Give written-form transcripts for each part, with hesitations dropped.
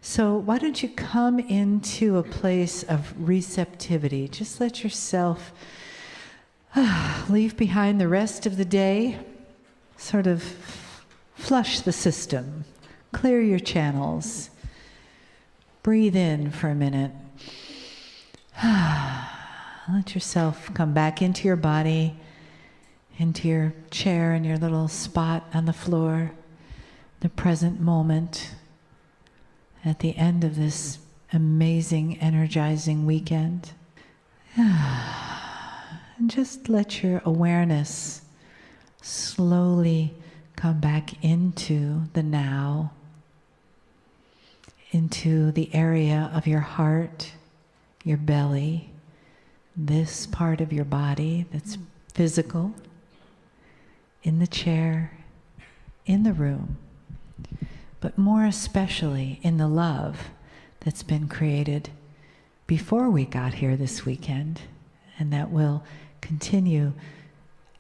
So why don't you come into a place of receptivity? Just let yourself leave behind the rest of the day, sort of flush the system, clear your channels. Breathe in for a minute. Let yourself come back into your body, into your chair and your little spot on the floor, the present moment, at the end of this amazing, energizing weekend. And just let your awareness slowly come back into the now, into the area of your heart, your belly, this part of your body that's physical, in the chair, in the room, but more especially in the love that's been created before we got here this weekend, and that will continue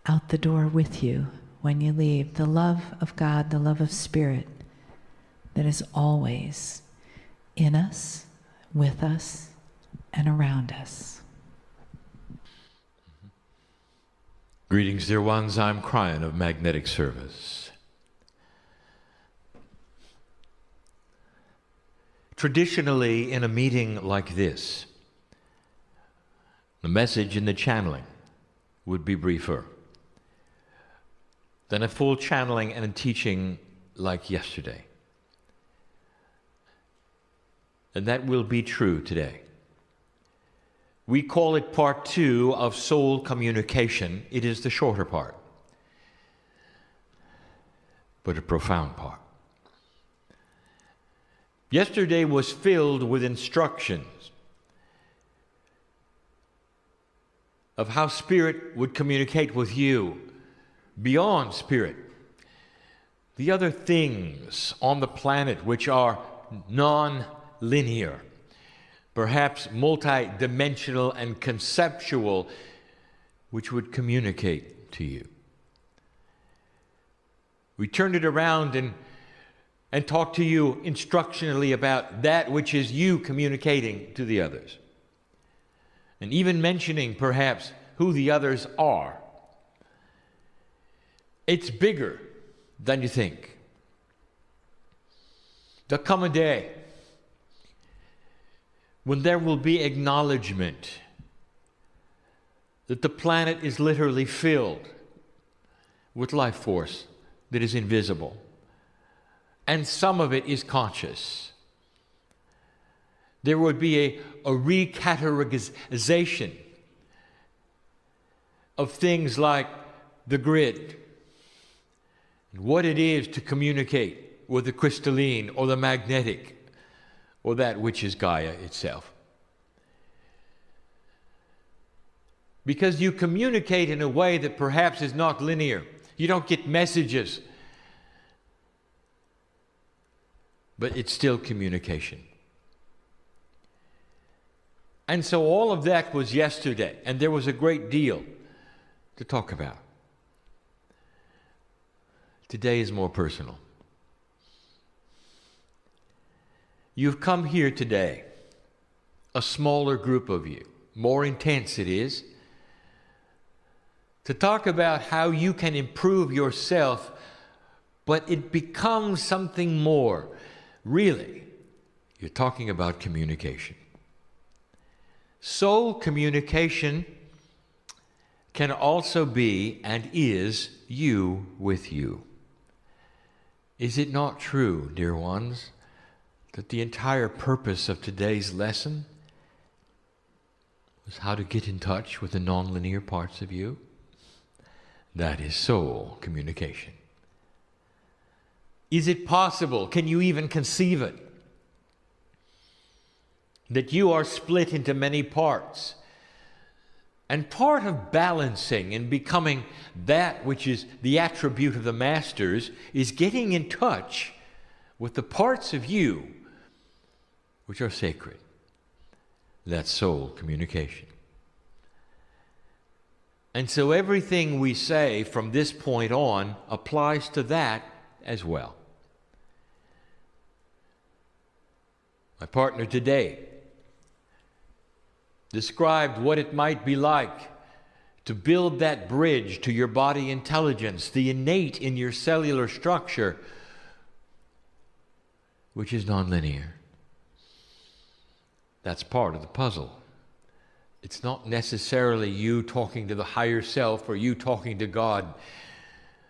out the door with you when you leave. The love of God, the love of Spirit that is always in us, with us, and around us. Greetings, dear ones. I'm KRYON of Magnetic Service. Traditionally, in a meeting like this, the message in the channeling would be briefer than a full channeling and a teaching like yesterday. And that will be true today. We call it part 2 of soul communication. It is the shorter part, but a profound part. Yesterday was filled with instructions of how Spirit would communicate with you beyond Spirit. The other things on the planet which are non-linear, perhaps multi-dimensional and conceptual, which would communicate to you. We turned it around and talked to you instructionally about that which is you communicating to the others. And even mentioning perhaps who the others are. It's bigger than you think. There'll come a day when there will be acknowledgement that the planet is literally filled with life force that is invisible. And some of it is conscious. There would be a recategorization of things like the grid, and what it is to communicate with the crystalline or the magnetic or that which is Gaia itself. Because you communicate in a way that perhaps is not linear. You don't get messages, but it's still communication. And so all of that was yesterday, and there was a great deal to talk about. Today is more personal. You've come here today, a smaller group of you, more intense it is, to talk about how you can improve yourself, but it becomes something more. Really, you're talking about communication. Soul communication can also be and is you with you. Is it not true, dear ones, that the entire purpose of today's lesson was how to get in touch with the nonlinear parts of you? That is soul communication. Is it possible, can you even conceive it, that you are split into many parts? And part of balancing and becoming that which is the attribute of the masters is getting in touch with the parts of you which are sacred. That's soul communication. And so everything we say from this point on applies to that as well. My partner today described what it might be like to build that bridge to your body intelligence, the innate in your cellular structure, which is nonlinear. That's part of the puzzle. It's not necessarily you talking to the higher self or you talking to God.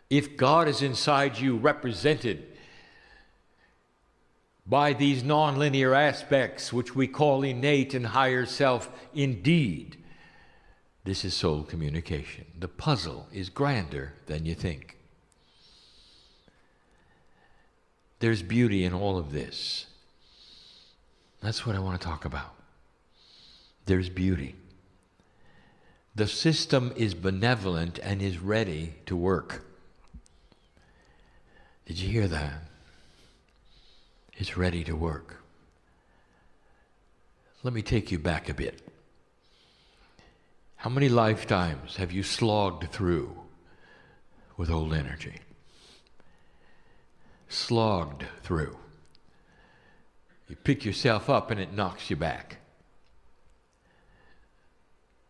If God is inside you, represented by these nonlinear aspects, which we call innate and higher self, indeed, this is soul communication. The puzzle is grander than you think. There's beauty in all of this. That's what I want to talk about. There's beauty. The system is benevolent and is ready to work. Did you hear that? It's ready to work. Let me take you back a bit. How many lifetimes have you slogged through with old energy? Slogged through. You pick yourself up and it knocks you back.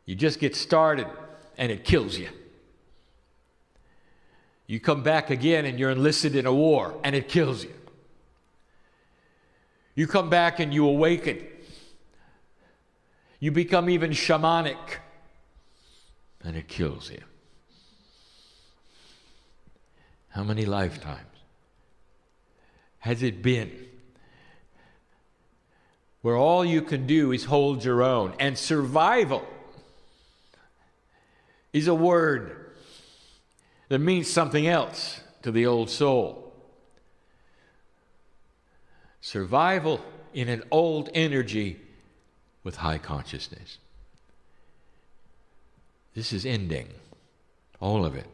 You just get started and it kills you. You come back again and you're enlisted in a war and it kills you. You come back and you awaken. You become even shamanic and it kills you. How many lifetimes has it been where all you can do is hold your own, and survival is a word that means something else to the old soul? Survival in an old energy with high consciousness. This is ending, all of it.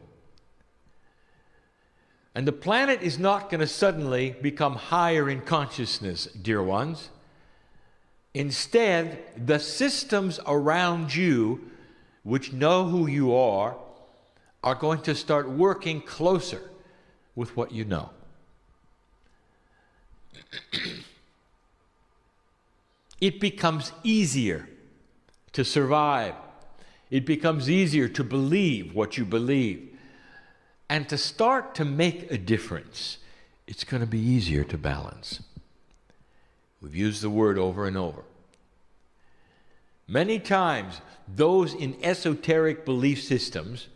And the planet is not going to suddenly become higher in consciousness, dear ones. Instead, the systems around you, which know who you are going to start working closer with what you know. It becomes easier to survive. It becomes easier to believe what you believe. And to start to make a difference, it's going to be easier to balance. We've used the word over and over. Many times, those in esoteric belief systems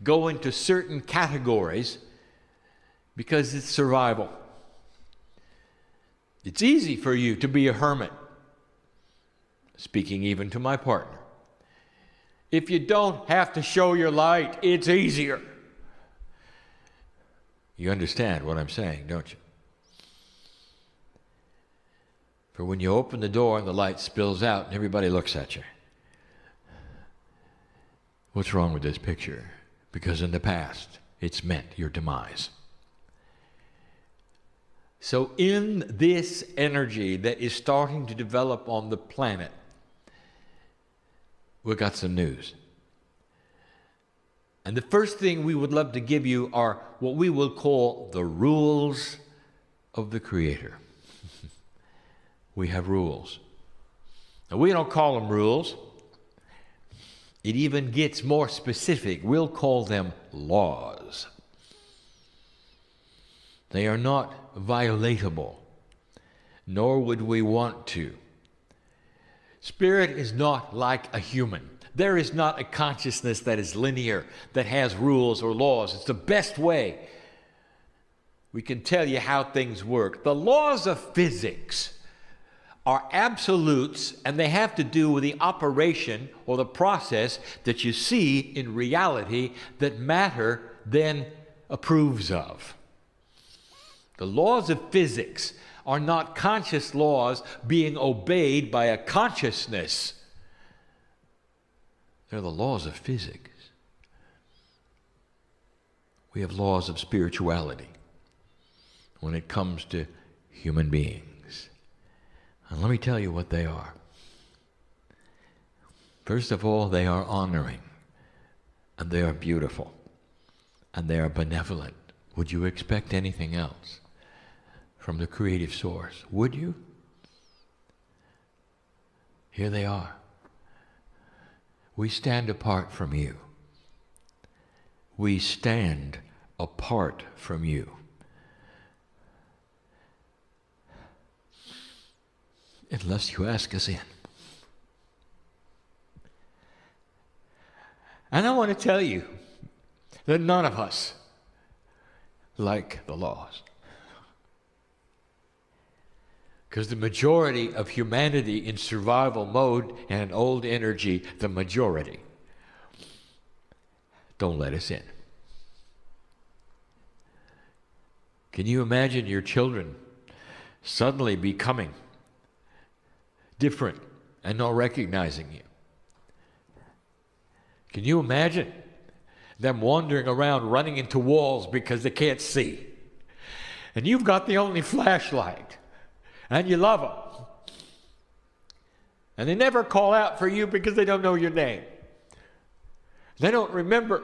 go into certain categories because it's survival. It's easy for you to be a hermit, speaking even to my partner. If you don't have to show your light, it's easier. You understand what I'm saying, don't you? For when you open the door and the light spills out and everybody looks at you, what's wrong with this picture? Because in the past, it's meant your demise. So in this energy that is starting to develop on the planet, we've got some news. And the first thing we would love to give you are what we will call the rules of the Creator. We have rules. Now, we don't call them rules. It even gets more specific. We'll call them laws. They are not violatable, nor would we want to. Spirit is not like a human. There is not a consciousness that is linear, that has rules or laws. It's the best way we can tell you how things work. The laws of physics are absolutes, and they have to do with the operation or the process that you see in reality that matter then approves of. The laws of physics are not conscious laws being obeyed by a consciousness. They're the laws of physics. We have laws of spirituality when it comes to human beings. And let me tell you what they are. First of all, they are honoring, and they are beautiful, and they are benevolent. Would you expect anything else from the creative source? Would you? Here they are. We stand apart from you. We stand apart from you. Unless you ask us in. And I want to tell you that none of us like the laws. Because the majority of humanity in survival mode and old energy, the majority, don't let us in. Can you imagine your children suddenly becoming different and not recognizing you? Can you imagine them wandering around running into walls because they can't see? And you've got the only flashlight. And you love them. And they never call out for you because they don't know your name. They don't remember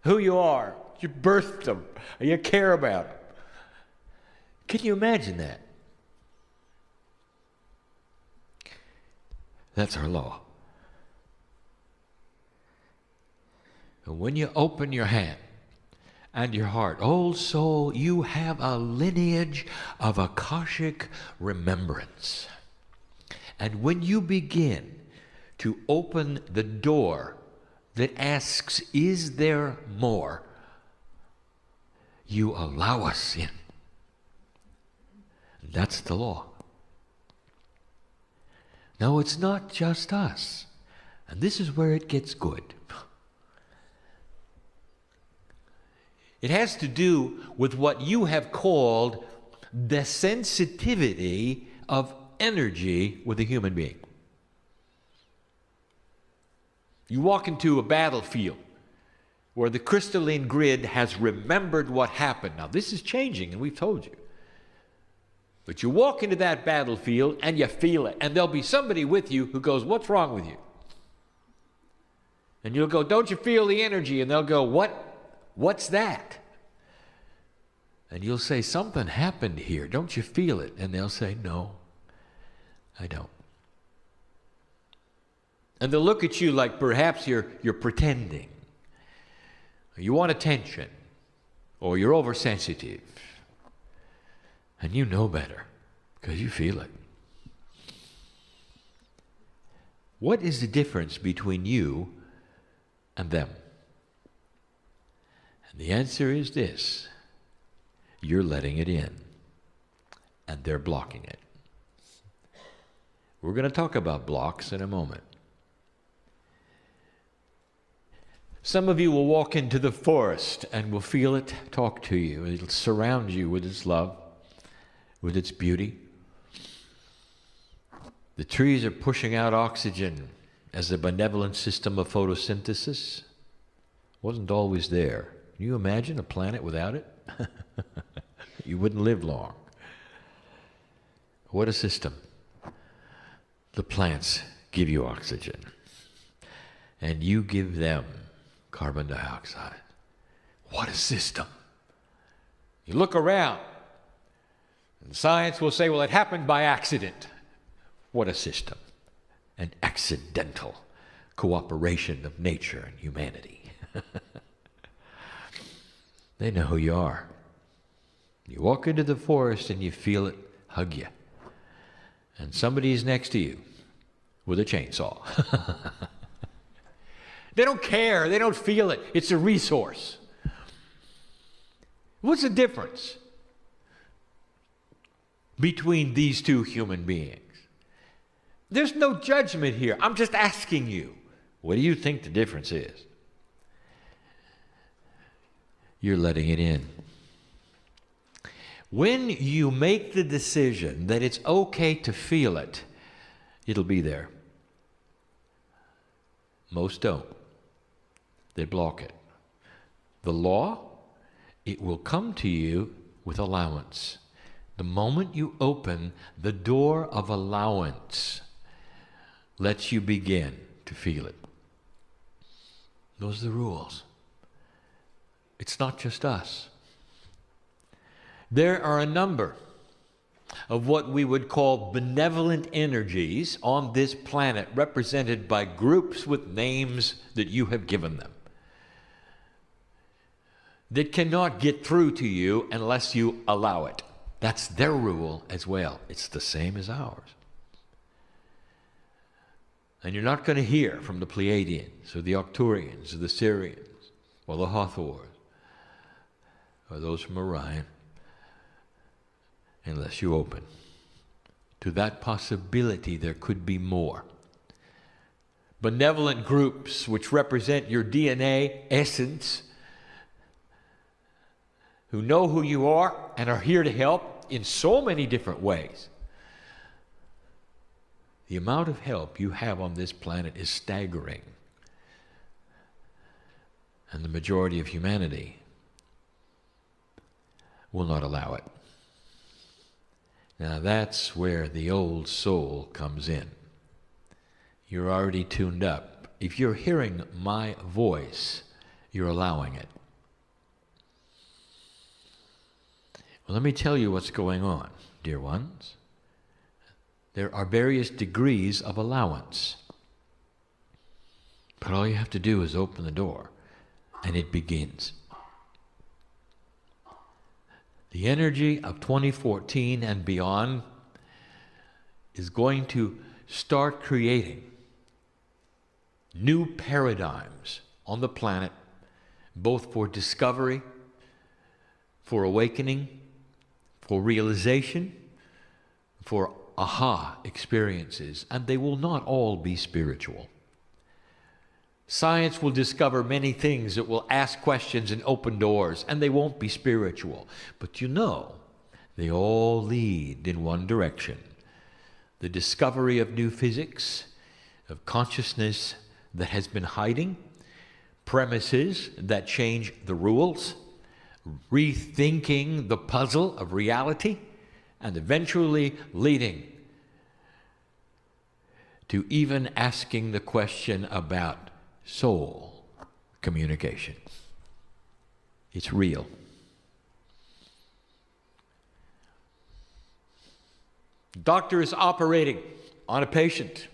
who you are. You birthed them. You care about them. Can you imagine that? That's our law. And when you open your hand and your heart, old soul, you have a lineage of Akashic remembrance. And when you begin to open the door that asks, is there more? You allow us in. That's the law. Now, it's not just us. And this is where it gets good. It has to do with what you have called the sensitivity of energy with a human being. You walk into a battlefield where the crystalline grid has remembered what happened. Now, this is changing, and we've told you. But you walk into that battlefield, and you feel it. And there'll be somebody with you who goes, what's wrong with you? And you'll go, don't you feel the energy? And they'll go, what's that? And you'll say, something happened here. Don't you feel it? And they'll say, no, I don't. And they'll look at you like perhaps you're pretending. You want attention. Or you're oversensitive. And you know better because you feel it. What is the difference between you and them? And the answer is this. You're letting it in, and they're blocking it. We're going to talk about blocks in a moment. Some of you will walk into the forest and will feel it talk to you. It'll surround you with its love, with its beauty. The trees are pushing out oxygen as a benevolent system of photosynthesis. Wasn't always there. Can you imagine a planet without it? You wouldn't live long. What a system. The plants give you oxygen, and you give them carbon dioxide. What a system. You look around, and science will say, well, it happened by accident. What a system. An accidental cooperation of nature and humanity. They know who you are. You walk into the forest and you feel it hug you. And somebody's next to you with a chainsaw. They don't care. They don't feel it. It's a resource. What's the difference between these two human beings? There's no judgment here. I'm just asking you, what do you think the difference is? You're letting it in. When you make the decision that it's okay to feel it, it'll be there. Most don't. They block it. The law, it will come to you with allowance. The moment you open the door of allowance, lets you begin to feel it. Those are the rules. It's not just us. There are a number of what we would call benevolent energies on this planet, represented by groups with names that you have given them, that cannot get through to you unless you allow it. That's their rule as well. It's the same as ours. And you're not going to hear from the Pleiadians or the Arcturians or the Sirians or the Hathors or those from Orion unless you open to that possibility there could be more. Benevolent groups which represent your DNA essence, who know who you are and are here to help in so many different ways. The amount of help you have on this planet is staggering. And the majority of humanity will not allow it. Now that's where the old soul comes in. You're already tuned up. If you're hearing my voice, you're allowing it. Well, let me tell you what's going on, dear ones. There are various degrees of allowance. But all you have to do is open the door, and it begins. The energy of 2014 and beyond is going to start creating new paradigms on the planet, both for discovery, for awakening, for realization, for aha experiences, and they will not all be spiritual. Science will discover many things that will ask questions and open doors, and they won't be spiritual. But you know, they all lead in one direction. The discovery of new physics, of consciousness that has been hiding, premises that change the rules, rethinking the puzzle of reality, and eventually leading to even asking the question about soul communication. It's real. Doctor is operating on a patient.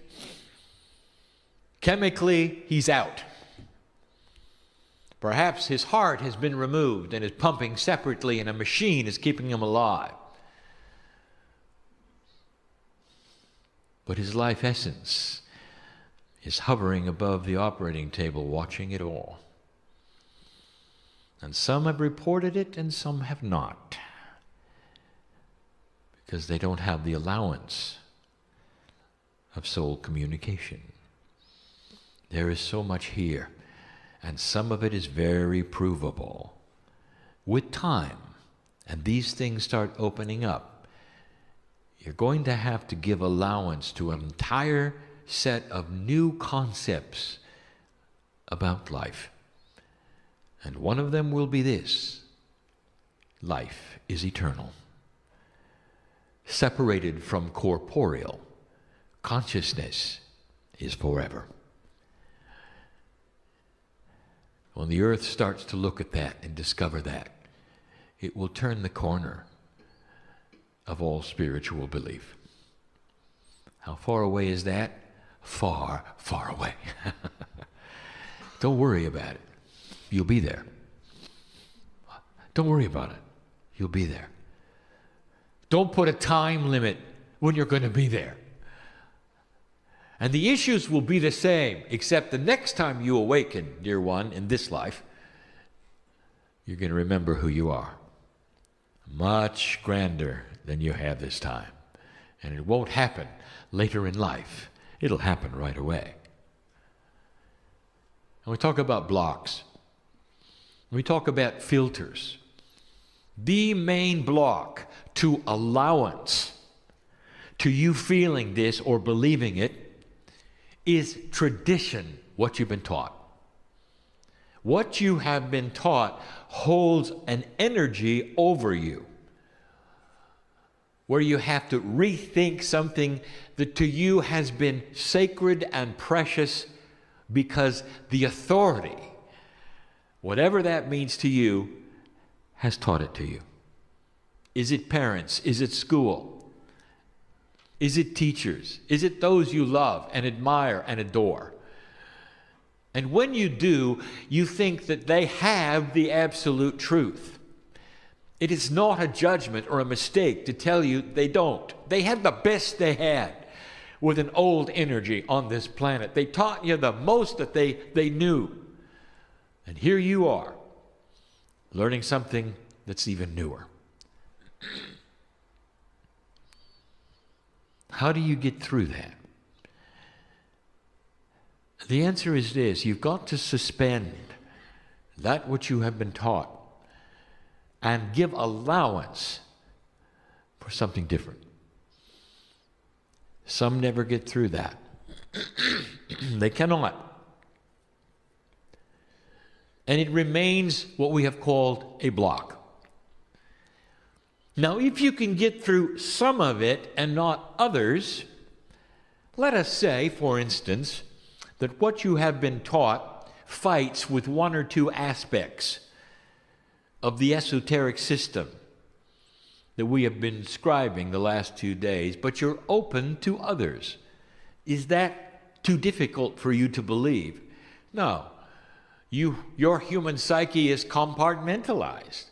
Chemically, he's out. Perhaps his heart has been removed and is pumping separately, and a machine is keeping him alive. But his life essence is hovering above the operating table, watching it all. And some have reported it and some have not, because they don't have the allowance of soul communication. There is so much here, and some of it is very provable. With time, and these things start opening up, you're going to have to give allowance to an entire set of new concepts about life. And one of them will be this: life is eternal. Separated from corporeal, consciousness is forever. When the earth starts to look at that and discover that, it will turn the corner of all spiritual belief. How far away is that? Far, far away. Don't worry about it. You'll be there. Don't worry about it. You'll be there. Don't put a time limit when you're going to be there. And the issues will be the same, except the next time you awaken, dear one, in this life, you're going to remember who you are. Much grander than you have this time. And it won't happen later in life. It'll happen right away. And we talk about blocks. We talk about filters. The main block to allowance, to you feeling this or believing it, is tradition, what you've been taught. What you have been taught holds an energy over you, where you have to rethink something that to you has been sacred and precious, because the authority, whatever that means to you, has taught it to you. Is it parents? Is it school? Is it teachers? Is it those you love and admire and adore? And when you do, you think that they have the absolute truth. It is not a judgment or a mistake to tell you they don't. They had the best they had with an old energy on this planet. They taught you the most that they knew. And here you are, learning something that's even newer. How do you get through that? The answer is this: you've got to suspend that which you have been taught and give allowance for something different. Some never get through that. They cannot. And it remains what we have called a block. Now, if you can get through some of it and not others, let us say, for instance, that what you have been taught fights with one or two aspects of the esoteric system that we have been describing the last 2 days, but you're open to others. Is that too difficult for you to believe? No. Your human psyche is compartmentalized.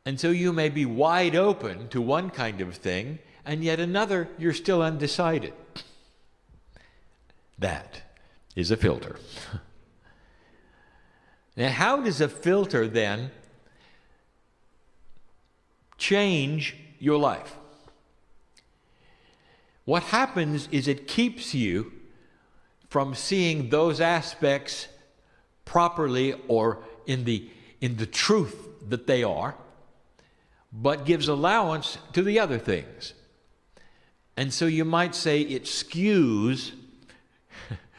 And so you may be wide open to one kind of thing, and yet another you're still undecided. That is a filter. Now, how does a filter then change your life? What happens is it keeps you from seeing those aspects properly or in the truth that they are, but gives allowance to the other things. And so you might say it skews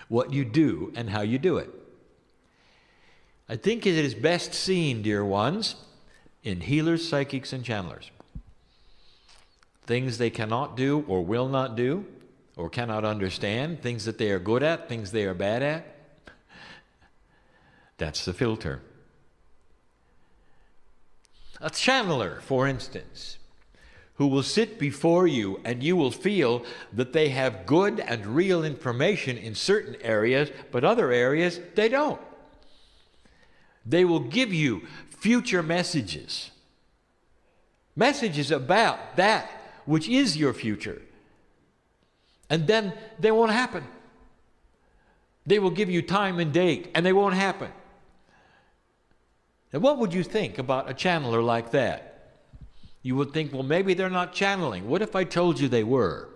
what you do and how you do it. I think it is best seen, dear ones, in healers, psychics, and channelers. Things they cannot do or will not do or cannot understand, things that they are good at, things they are bad at. That's the filter. A channeler, for instance, who will sit before you and you will feel that they have good and real information in certain areas, but other areas they don't. They will give you future messages. Messages about that which is your future. And then they won't happen. They will give you time and date, and they won't happen. Now, what would you think about a channeler like that? You would think, well, maybe they're not channeling. What if I told you they were?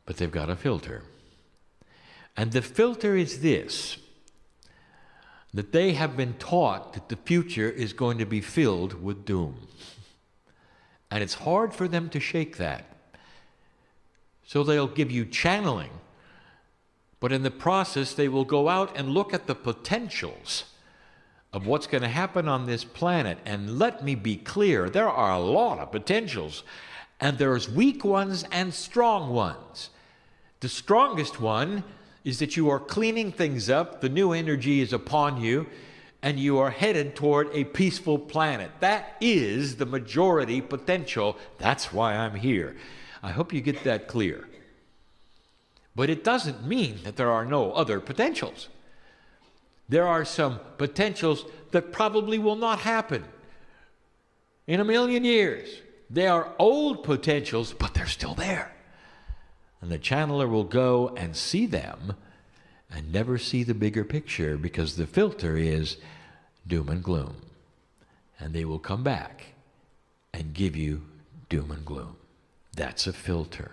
But they've got a filter. And the filter is this: that they have been taught that the future is going to be filled with doom. And it's hard for them to shake that. So they'll give you channeling, but in the process they will go out and look at the potentials of what's going to happen on this planet. And let me be clear, there are a lot of potentials, and there's weak ones and strong ones. The strongest one is that you are cleaning things up, the new energy is upon you, and you are headed toward a peaceful planet. That is the majority potential. That's why I'm here. I hope you get that clear. But it doesn't mean that there are no other potentials. There are some potentials that probably will not happen in 1,000,000 years. They are old potentials, but they're still there. And the channeler will go and see them and never see the bigger picture, because the filter is doom and gloom. And they will come back and give you doom and gloom. That's a filter.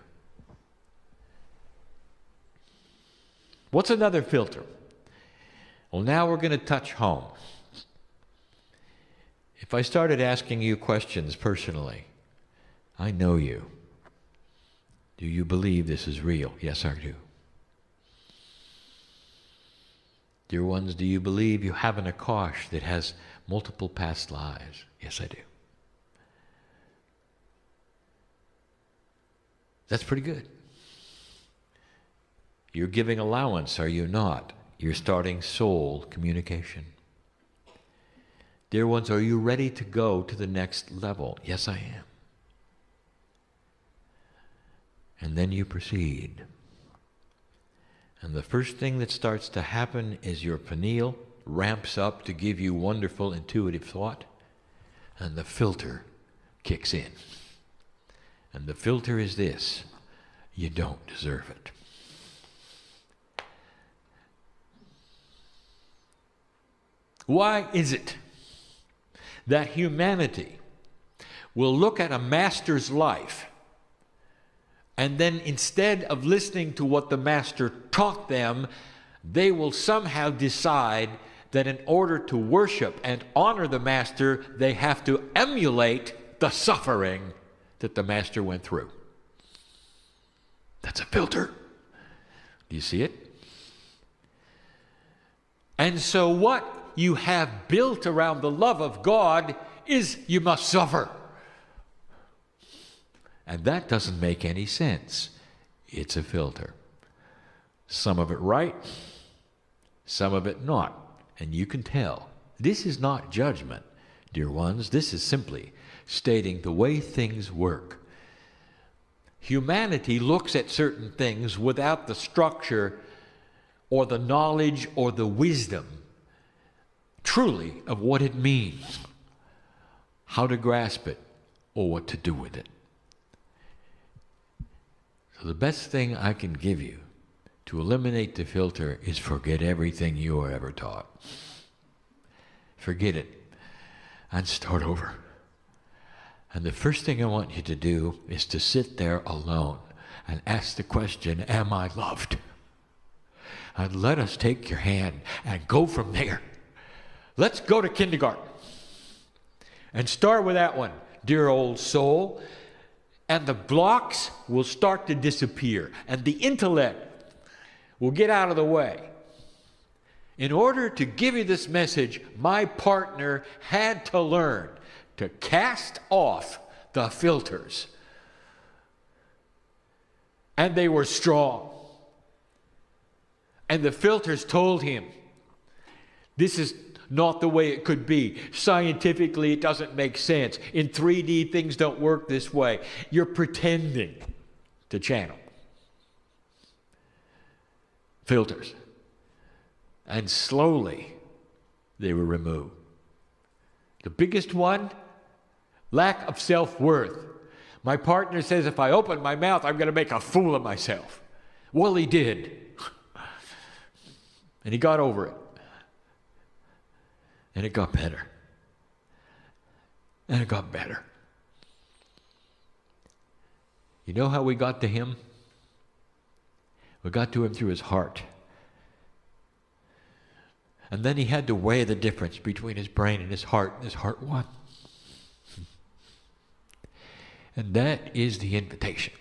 What's another filter? Well, now we're going to touch home. If I started asking you questions personally, I know you. Do you believe this is real? Yes, I do. Dear ones, do you believe you have an Akash that has multiple past lives? Yes, I do. That's pretty good. You're giving allowance, are you not? You're starting soul communication. Dear ones, are you ready to go to the next level? Yes, I am. And then you proceed. And the first thing that starts to happen is your pineal ramps up to give you wonderful intuitive thought, and the filter kicks in. And the filter is this: you don't deserve it. Why is it that humanity will look at a master's life, and then instead of listening to what the master taught them, they will somehow decide that in order to worship and honor the master, they have to emulate the suffering that the master went through? That's a filter. Do you see it? And so what you have built around the love of God is you must suffer. And that doesn't make any sense. It's a filter. Some of it right, some of it not. And you can tell. This is not judgment, dear ones. This is simply stating the way things work. Humanity looks at certain things without the structure or the knowledge or the wisdom truly of what it means, how to grasp it, or what to do with it. So the best thing I can give you to eliminate the filter is forget everything you were ever taught. Forget it and start over. And the first thing I want you to do is to sit there alone and ask the question, am I loved? And let us take your hand and go from there. Let's go to kindergarten and start with that one, dear old soul. And the blocks will start to disappear, and the intellect will get out of the way. In order to give you this message, my partner had to learn to cast off the filters. And they were strong. And the filters told him, this is not the way it could be. Scientifically, it doesn't make sense. In 3D, things don't work this way. You're pretending to channel. Filters. And slowly, they were removed. The biggest one, lack of self-worth. My partner says if I open my mouth, I'm going to make a fool of myself. Well, he did. And he got over it. And it got better. And it got better. You know how we got to him? We got to him through his heart. And then he had to weigh the difference between his brain and his heart won. And that is the invitation.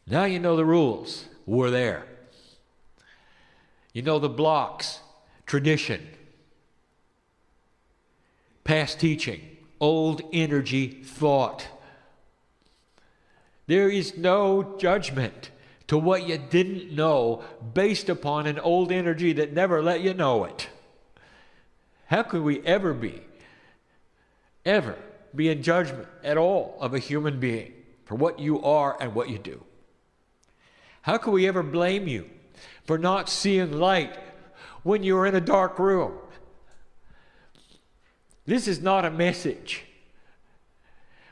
Now you know the rules. We're there. You know the blocks. Tradition, past teaching, old energy thought. There is no judgment to what you didn't know based upon an old energy that never let you know it. How could we ever be in judgment at all of a human being for what you are and what you do? How could we ever blame you for not seeing light when you were in a dark room? This is not a message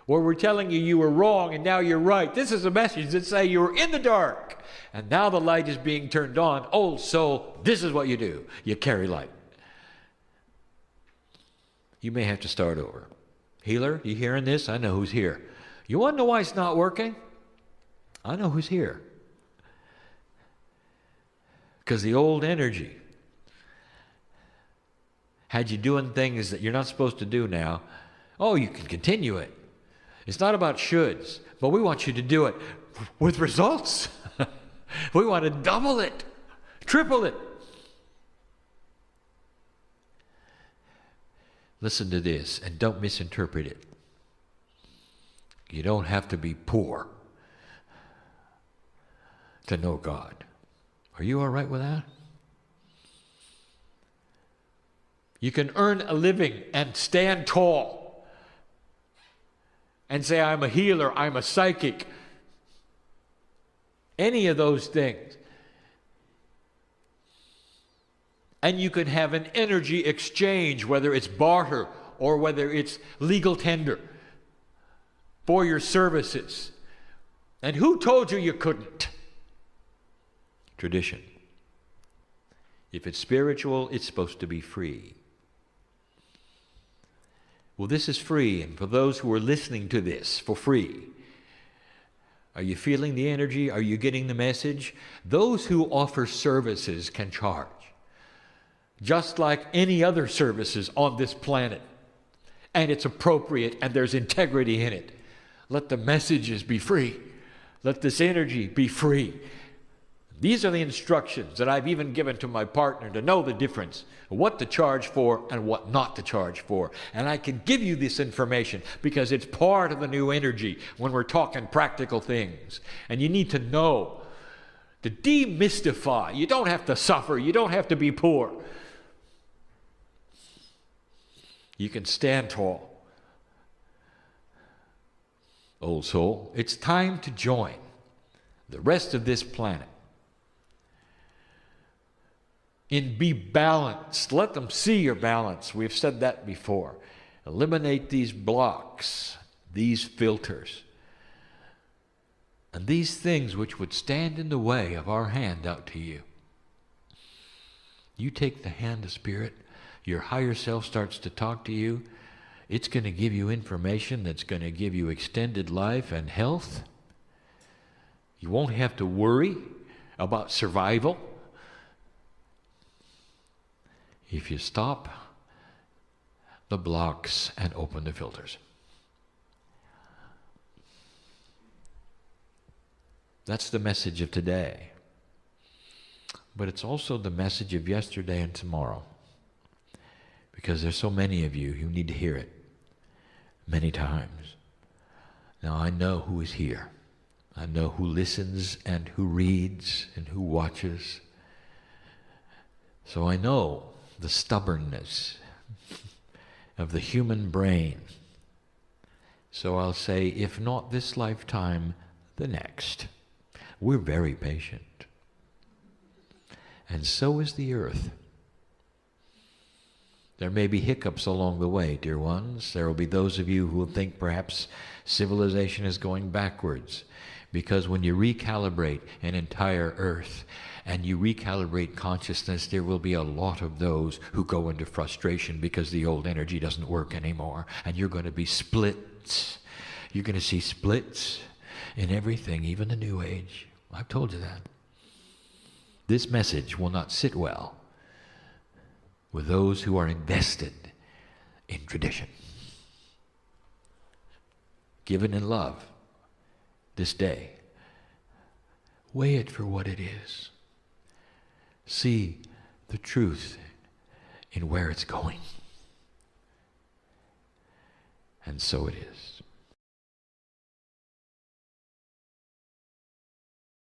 where we're telling you you were wrong and now you're right. This is a message that says you were in the dark and now the light is being turned on. Old soul, this is what you do. You carry light. You may have to start over. Healer, you hearing this? I know who's here. You want to know why it's not working? I know who's here. Because the old energy had you doing things that you're not supposed to do now. Oh, you can continue it. It's not about shoulds, but we want you to do it with results. We want to double it, triple it. Listen to this and don't misinterpret it. You don't have to be poor to know God. Are you all right with that? You can earn a living and stand tall and say, I'm a healer, I'm a psychic. Any of those things. And you can have an energy exchange, whether it's barter or whether it's legal tender for your services. And who told you you couldn't? Tradition. If it's spiritual, it's supposed to be free. Well, this is free, and for those who are listening to this for free, are you feeling the energy? Are you getting the message? Those who offer services can charge, just like any other services on this planet. And it's appropriate, and there's integrity in it. Let the messages be free. Let this energy be free. These are the instructions that I've even given to my partner to know the difference, what to charge for and what not to charge for. And I can give you this information because it's part of the new energy when we're talking practical things. And you need to know, to demystify. You don't have to suffer. You don't have to be poor. You can stand tall. Old soul, it's time to join the rest of this planet in be balanced. Let them see your balance. We've said that before. Eliminate these blocks, these filters, and these things which would stand in the way of our hand out to you. You take the hand of Spirit, your higher self starts to talk to you. It's going to give you information that's going to give you extended life and health. You won't have to worry about survival if you stop the blocks and open the filters. That's the message of today. But it's also the message of yesterday and tomorrow. Because there's so many of you who need to hear it many times. Now I know who is here. I know who listens and who reads and who watches. So I know the stubbornness of the human brain. So I'll say, if not this lifetime, the next. We're very patient. And so is the earth. There may be hiccups along the way, dear ones. There will be those of you who will think perhaps civilization is going backwards. Because when you recalibrate an entire earth and you recalibrate consciousness, there will be a lot of those who go into frustration because the old energy doesn't work anymore. And you're going to be splits. You're going to see splits in everything, even the New Age. I've told you that. This message will not sit well with those who are invested in tradition. Given in love this day. Weigh it for what it is. See the truth in where it's going. And so it is.